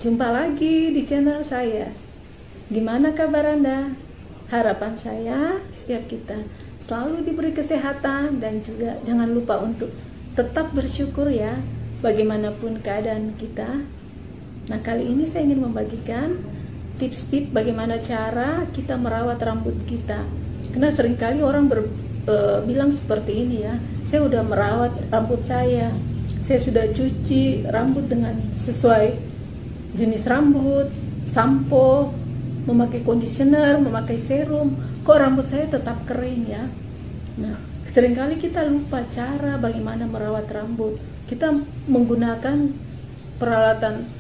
Jumpa lagi di channel saya. Gimana kabar Anda? Harapan saya setiap kita selalu diberi kesehatan dan juga jangan lupa untuk tetap bersyukur ya, bagaimanapun keadaan kita. Nah, kali ini saya ingin membagikan tips-tips bagaimana cara kita merawat rambut kita. Karena seringkali orang bilang seperti ini ya, saya udah merawat rambut saya sudah cuci rambut dengan sesuai jenis rambut, sampo, memakai conditioner, memakai serum, kok rambut saya tetap kering ya. Nah, seringkali kita lupa cara bagaimana merawat rambut. Kita menggunakan peralatan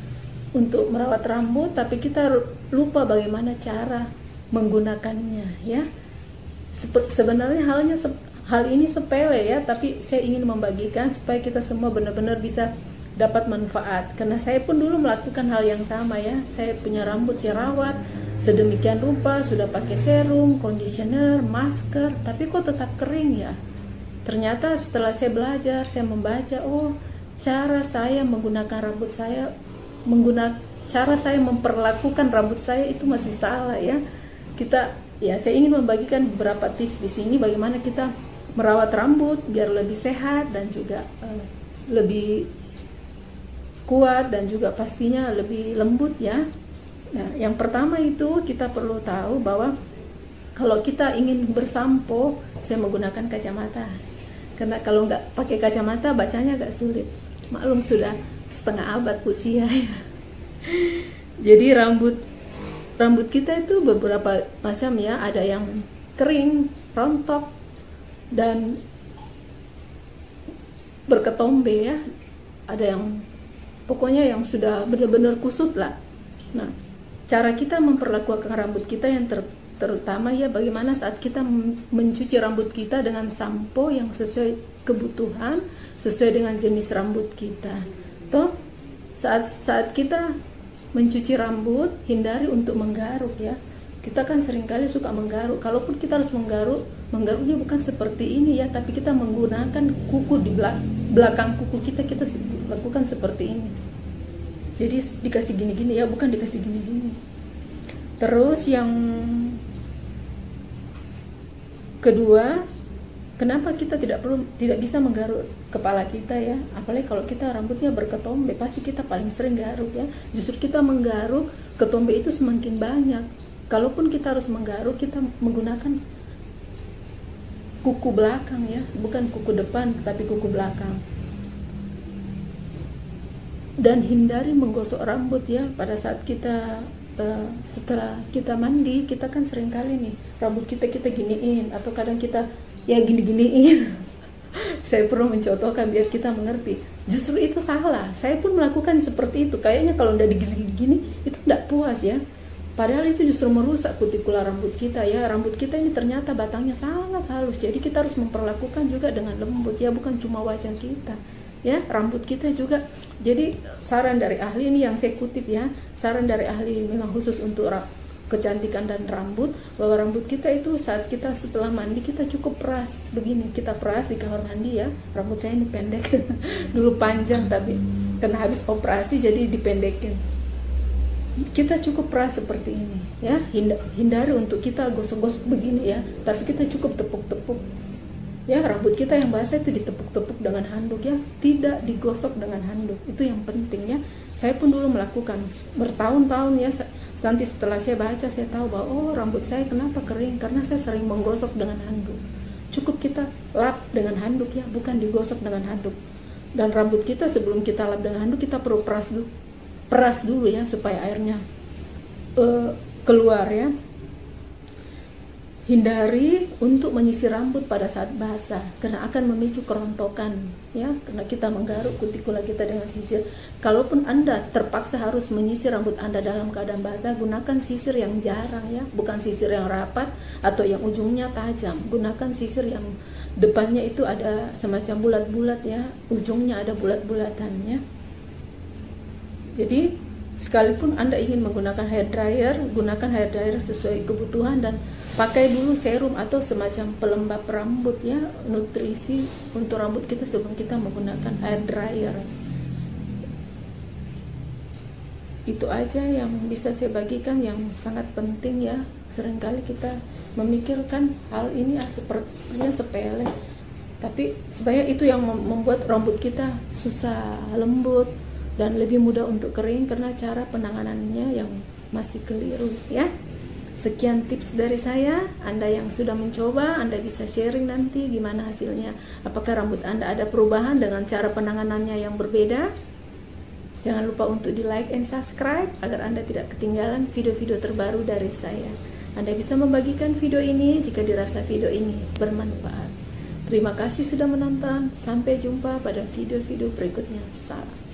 untuk merawat rambut, tapi kita lupa bagaimana cara menggunakannya ya. Sebenarnya hal ini sepele ya, tapi saya ingin membagikan supaya kita semua benar-benar bisa dapat manfaat. Karena saya pun dulu melakukan hal yang sama ya. Saya punya rambut saya rawat sedemikian rupa, sudah pakai serum, conditioner, masker, tapi kok tetap kering ya. Ternyata setelah saya belajar, saya membaca, oh cara saya menggunakan rambut saya, cara saya memperlakukan rambut saya itu masih salah ya. Saya ingin membagikan beberapa tips di sini bagaimana kita merawat rambut biar lebih sehat dan juga lebih kuat dan juga pastinya lebih lembut ya. Nah, yang pertama itu kita perlu tahu bahwa kalau kita ingin bersampo, saya menggunakan kacamata. Karena kalau nggak pakai kacamata bacanya agak sulit. Maklum sudah setengah abad usia ya. Jadi rambut kita itu beberapa macam ya, ada yang kering, rontok dan berketombe ya. Ada yang pokoknya yang sudah benar-benar kusut lah. Nah, cara kita memperlakukan rambut kita yang terutama ya bagaimana saat kita mencuci rambut kita dengan sampo yang sesuai kebutuhan, sesuai dengan jenis rambut kita. Toh, saat kita mencuci rambut, hindari untuk menggaruk ya. Kita kan seringkali suka menggaruk. Kalaupun kita harus menggaruknya bukan seperti ini ya, tapi kita menggunakan kuku di belakang kuku kita lakukan seperti ini. Jadi dikasih gini-gini ya, bukan dikasih gini-gini. Terus yang kedua, kenapa kita tidak bisa menggaruk kepala kita ya? Apalagi kalau kita rambutnya berketombe, pasti kita paling sering garuk ya. Justru kita menggaruk, ketombe itu semakin banyak. Kalaupun kita harus menggaruk, kita menggunakan kuku belakang ya, bukan kuku depan tapi kuku belakang. Dan hindari menggosok rambut ya pada saat kita setelah kita mandi. Kita kan seringkali nih rambut kita giniin atau kadang kita ya gini-giniin. Saya perlu mencontohkan biar kita mengerti. Justru itu salah. Saya pun melakukan seperti itu. Kayaknya kalau udah digini itu tidak puas ya. Padahal itu justru merusak kutikula rambut kita ya. Rambut kita ini ternyata batangnya sangat halus. Jadi kita harus memperlakukan juga dengan lembut ya, bukan cuma wajah kita. Ya, rambut kita juga. Jadi saran dari ahli ini yang saya kutip ya. Saran dari ahli memang khusus untuk kecantikan dan rambut, bahwa rambut kita itu saat kita setelah mandi kita cukup peras begini. Kita peras di kamar mandi ya. Rambut saya ini pendek. Dulu panjang tapi karena habis operasi jadi dipendekin. Kita cukup peras seperti ini ya, hindari untuk kita gosok-gosok begini ya, tapi kita cukup tepuk-tepuk ya. Rambut kita yang basah itu ditepuk-tepuk dengan handuk ya, tidak digosok dengan handuk. Itu yang penting ya. Saya pun dulu melakukan bertahun-tahun ya. Nanti setelah saya baca, saya tahu bahwa oh rambut saya kenapa kering, karena saya sering menggosok dengan handuk. Cukup kita lap dengan handuk ya, bukan digosok dengan handuk. Dan rambut kita sebelum kita lap dengan handuk, kita perlu peras dulu ya supaya airnya keluar ya. Hindari untuk menyisir rambut pada saat basah karena akan memicu kerontokan ya, karena kita menggaruk kutikula kita dengan sisir. Kalaupun Anda terpaksa harus menyisir rambut Anda dalam keadaan basah, gunakan sisir yang jarang ya, bukan sisir yang rapat atau yang ujungnya tajam. Gunakan sisir yang depannya itu ada semacam bulat-bulat ya, ujungnya ada bulat-bulatannya. Jadi sekalipun Anda ingin menggunakan hair dryer, gunakan hair dryer sesuai kebutuhan dan pakai dulu serum atau semacam pelembab rambut ya, nutrisi untuk rambut kita sebelum kita menggunakan hair dryer. Itu aja yang bisa saya bagikan yang sangat penting ya. Seringkali kita memikirkan hal ini sepertinya sepele, tapi sebenarnya itu yang membuat rambut kita susah lembut dan lebih mudah untuk kering karena cara penanganannya yang masih keliru ya. Sekian tips dari saya. Anda yang sudah mencoba, Anda bisa sharing nanti gimana hasilnya. Apakah rambut Anda ada perubahan dengan cara penanganannya yang berbeda? Jangan lupa untuk di like and subscribe agar Anda tidak ketinggalan video-video terbaru dari saya. Anda bisa membagikan video ini jika dirasa video ini bermanfaat. Terima kasih sudah menonton. Sampai jumpa pada video-video berikutnya. Salam.